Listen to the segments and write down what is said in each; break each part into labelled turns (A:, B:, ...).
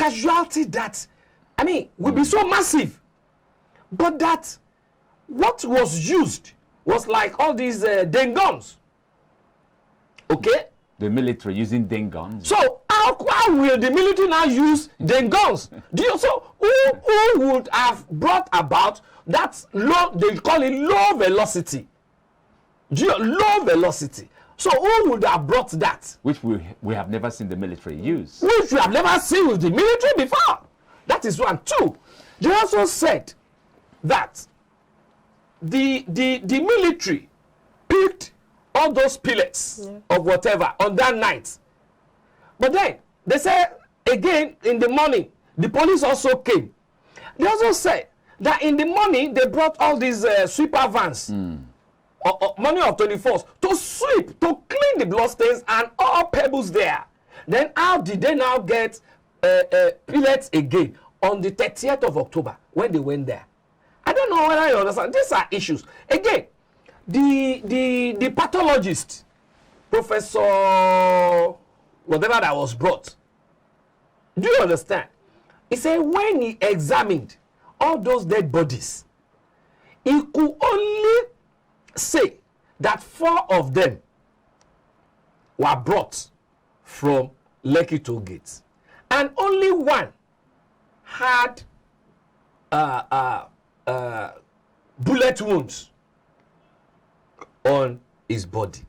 A: casualty that, I mean, will be so massive. But that what was used was like all these den guns. Okay?
B: The military using den guns.
A: So how will the military now use den guns? Do you so who would have brought about that low, they call it low velocity. Low velocity. So who would have brought that?
B: Which we have never seen the military use.
A: Which we have never seen with the military before. That is one. Two, they also said that the military picked all those pellets of whatever on that night. But then they said again in the morning, the police also came. They also said that in the morning they brought all these sweeper vans. Morning of 24th to sweep, to clean the bloodstains and all pebbles there. Then how did they now get pellets again on the 30th of October when they went there? I don't know whether you understand. These are issues. Again, the pathologist, Professor whatever that was brought, do you understand? He said when he examined all those dead bodies, he could only say that 4 of them were brought from Lekki Toll Gate, and only 1 had bullet wounds on his body.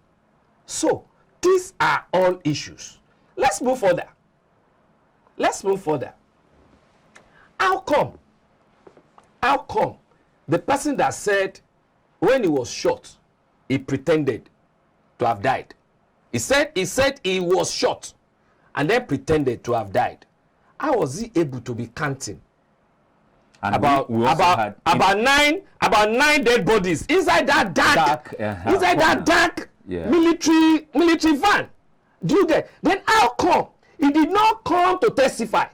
A: So these are all issues. Let's move further. How come the person that said when he was shot, he pretended to have died? He said he was shot and then pretended to have died. How was he able to be counting
B: And
A: about 9 dead bodies inside that dark military van? Do you get? Then how come he did not come to testify?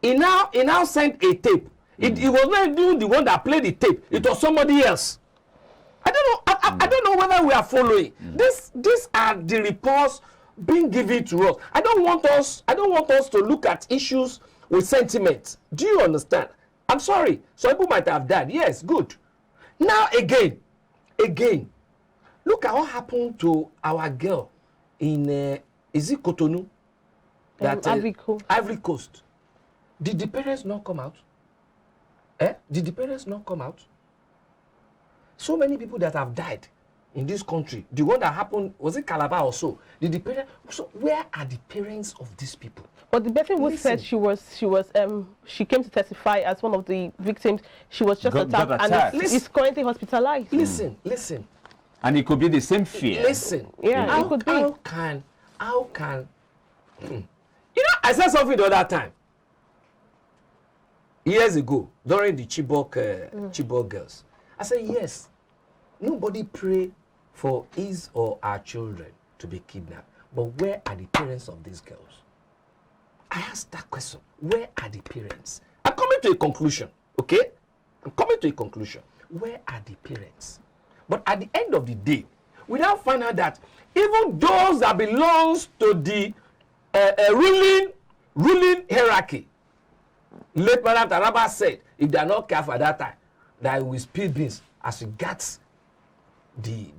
A: He now sent a tape. It was not even the one that played the tape. It was somebody else. I don't know. I don't know whether we are following. These are the reports being given to us. I don't want us to look at issues with sentiment. Do you understand? I'm sorry. Some people might have died. Yes, good. Now again, look at what happened to our girl in is it Cotonou? Ivory Coast. Did the parents not come out? Did the parents not come out? So many people that have died in this country. The one that happened, was it Calabar or so? Did the parents? So where are the parents of these people?
C: But the person who said she came to testify as one of the victims. She was just attacked and is currently hospitalized.
A: Listen.
B: And it could be the same fear.
A: Listen.
C: Yeah, it could be.
A: How can? You know, I said something the other time. Years ago, during the Chibok girls, I said yes. Nobody pray for his or our children to be kidnapped. But where are the parents of these girls? I asked that question. Where are the parents? I'm coming to a conclusion, okay? I'm coming to a conclusion. Where are the parents? But at the end of the day, we now find out that even those that belongs to the ruling hierarchy, late Madam Taraba said, if they are not careful at that time, that will spill beans as regards the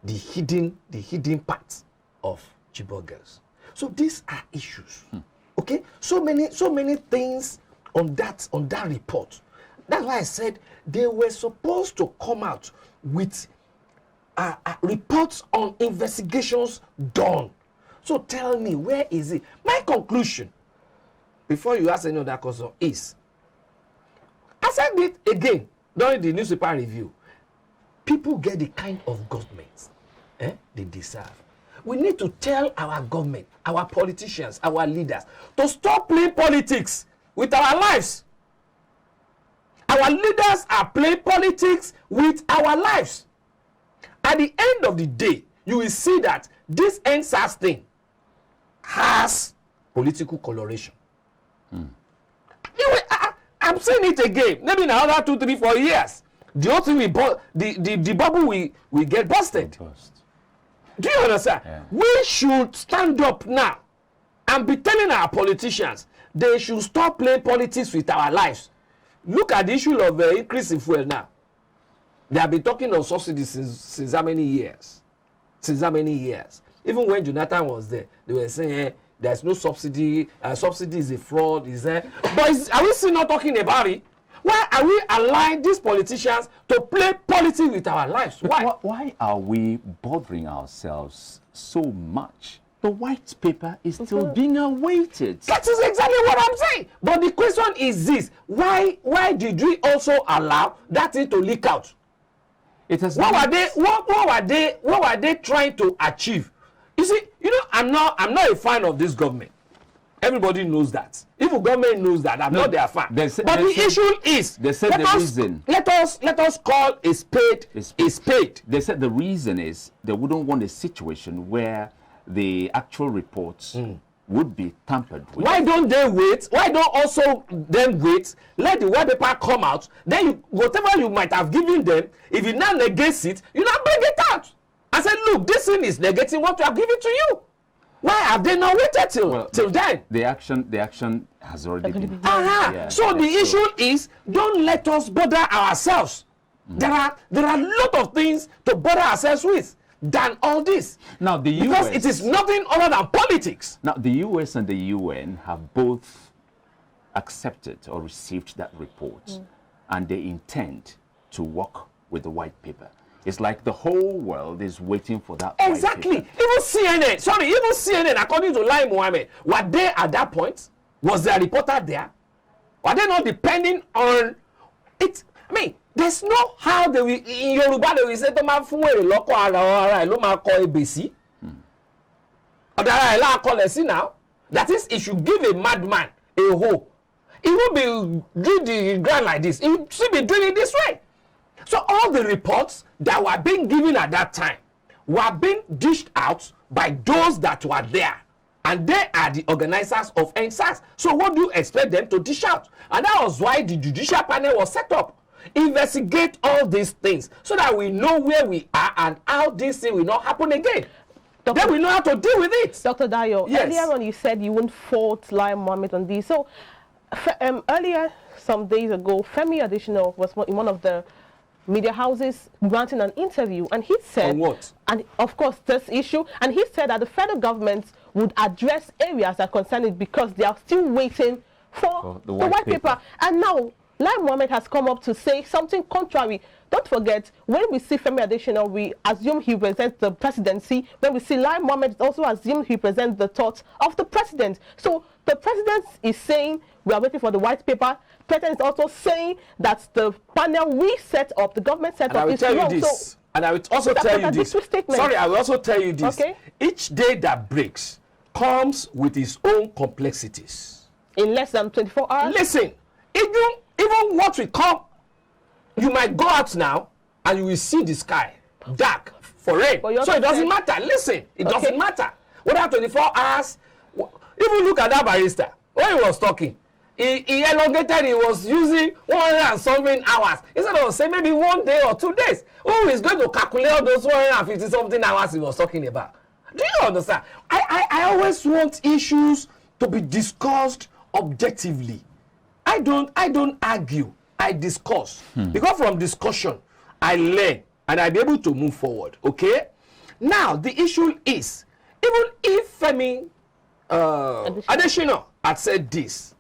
A: hidden part of Chibok girls. So these are issues. Okay? So many things on that report. That's why I said they were supposed to come out with reports on investigations done. So tell me, where is it? My conclusion, before you ask any other question, is, I said it again during the newspaper review, people get the kind of government they deserve. We need to tell our government, our politicians, our leaders, to stop playing politics with our lives. Our leaders are playing politics with our lives. At the end of the day, you will see that this endsars thing has political coloration. I'm saying it again. Maybe in another 2, 3, 4 years, the whole thing the bubble will get busted. Do you understand? Yeah. We should stand up now and be telling our politicians they should stop playing politics with our lives. Look at the issue of increase in fuel now. They have been talking on subsidies since how many years? Since how many years? Even when Jonathan was there, they were saying there's no subsidy. Subsidy is a fraud. But are we still not talking about it? Why are we allowing these politicians to play politics with our lives?
B: Why are we bothering ourselves so much? The white paper is still being awaited.
A: That is exactly what I'm saying. But the question is this: why did we also allow that thing to leak out?
B: It has
A: what were they trying to achieve? You see, I'm not a fan of this government. Everybody knows that. Even government knows that. I'm not their fan. But the issue is,
B: they said the reason.
A: Let us call a spade a spade.
B: They said the reason is they wouldn't want a situation where the actual reports would be tampered with.
A: Why don't they wait? Why don't also them wait? Let the white paper come out. Then whatever you might have given them, if you now negate it, you now bring it out. I said, look, this thing is negating what we have given to you. Why have they not waited till then?
B: The action has already been.
A: Yeah, so the issue is, don't let us bother ourselves. There are a lot of things to bother ourselves with than all this.
B: Now the US,
A: because it is nothing other than politics.
B: Now the US and the UN have both accepted or received that report, and they intend to work with the white paper. It's like the whole world is waiting for that.
A: Exactly. Even CNN, according to Lai Mohammed, were they at that point? Was there a reporter there? Were they not depending on it? I mean, there's no how they will, in Yoruba they will say, to ma fun ere loko ara lo ma ko ebesi. Odara ela kolesi now. That is, if you give a madman a hoe, he won't be doing the ground like this. He will still be doing it this way. So all the reports that were being given at that time were being dished out by those that were there. And they are the organizers of endsars. So what do you expect them to dish out? And that was why the judicial panel was set up. Investigate all these things so that we know where we are and how this thing will not happen again. Then we know how to deal with it.
C: Dr. Dayo,
A: yes.
C: Earlier on you said you wouldn't fault Lai Mohammed on this. So earlier, some days ago, Femi Adesina was in one of the media houses granting an interview, and he said,
A: on what?
C: And of course this issue, and he said that the federal government would address areas that concern it because they are still waiting for the white paper. And now Lai Mohammed has come up to say something contrary. Don't forget, when we see Femi Adesina, we assume he represents the presidency. When we see Lai Mohammed, also assume he represents the thoughts of the president. So the president is saying we are waiting for the white paper. President is also saying that the panel we set up, the government set up, is wrong. So,
A: and I will also tell you this. Sorry, I will also tell you this.
C: Okay.
A: Each day that breaks comes with its own complexities.
C: In less than 24 hours?
A: Listen, even what we call, you might go out now and you will see the sky dark for rain. So it doesn't matter. Listen, it doesn't matter. Whether 24 hours, even look at that barrister. When he was talking, he elongated, he was using 100 and something hours. Instead of saying maybe 1 day or 2 days. Who is going to calculate all those 150 something hours he was talking about? Do you understand? I always want issues to be discussed objectively. I don't argue. I discuss. Because from discussion, I learn and I'll be able to move forward. Okay? Now, the issue is, even if Femi Adesina had said this,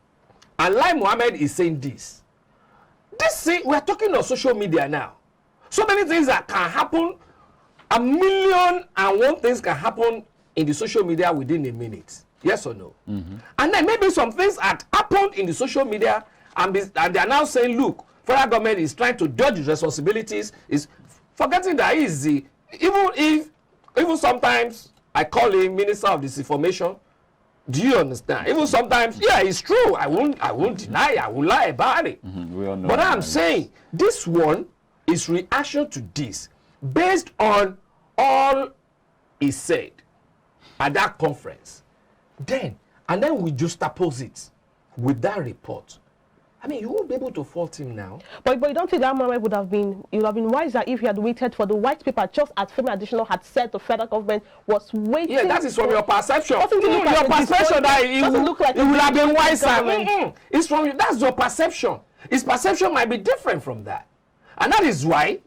A: and Lai Mohammed is saying this thing, we're talking on social media now. So many things that can happen, 1,000,001 things can happen in the social media within a minute. Yes or no? And then maybe some things had happened in the social media and they are now saying, look, federal government is trying to dodge its responsibilities, is forgetting that he is the, even sometimes I call him Minister of Disinformation. Do you understand? Even sometimes, yeah, it's true. I won't deny it. I won't lie about it.
B: We all know.
A: But I'm saying this one is reaction to this based on all he said at that conference. And then we juxtapose it with that report. I mean, you won't be able to fault him now.
C: But you don't think that Mohammed would have been wiser if he had waited for the white paper, just as Femi Additional had said the federal government was waiting.
A: Yeah, that is from your perception.
C: Your
A: Your perception that it would have been wiser. It's from you. That's your perception. His perception might be different from that. And that is why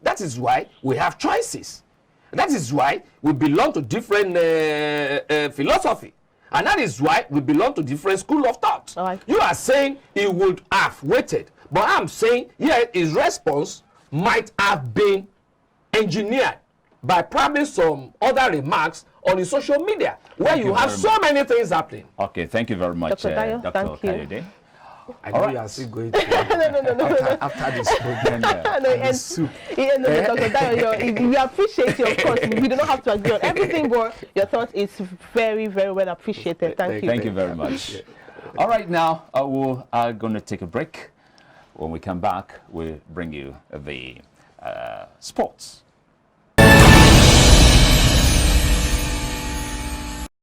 A: we have choices. That is why we belong to different philosophy. And that is why we belong to different school of thought.
C: Right.
A: You are saying he would have waited. But I'm saying, yeah, his response might have been engineered by probably some other remarks on his social media, where you have so many things happening.
B: Okay, thank you very much,
C: Dr. Dayo,
B: Dr.
C: thank you.
B: Kayode.
A: I know you are still going to
C: No.
A: after this program.
C: Dr. Dayo, we appreciate you, of course. We do not have to agree on everything, but your thought is very, very well appreciated. Thank you.
B: Thank you very much. All right, now we are going to take a break. When we come back, we'll bring you the sports.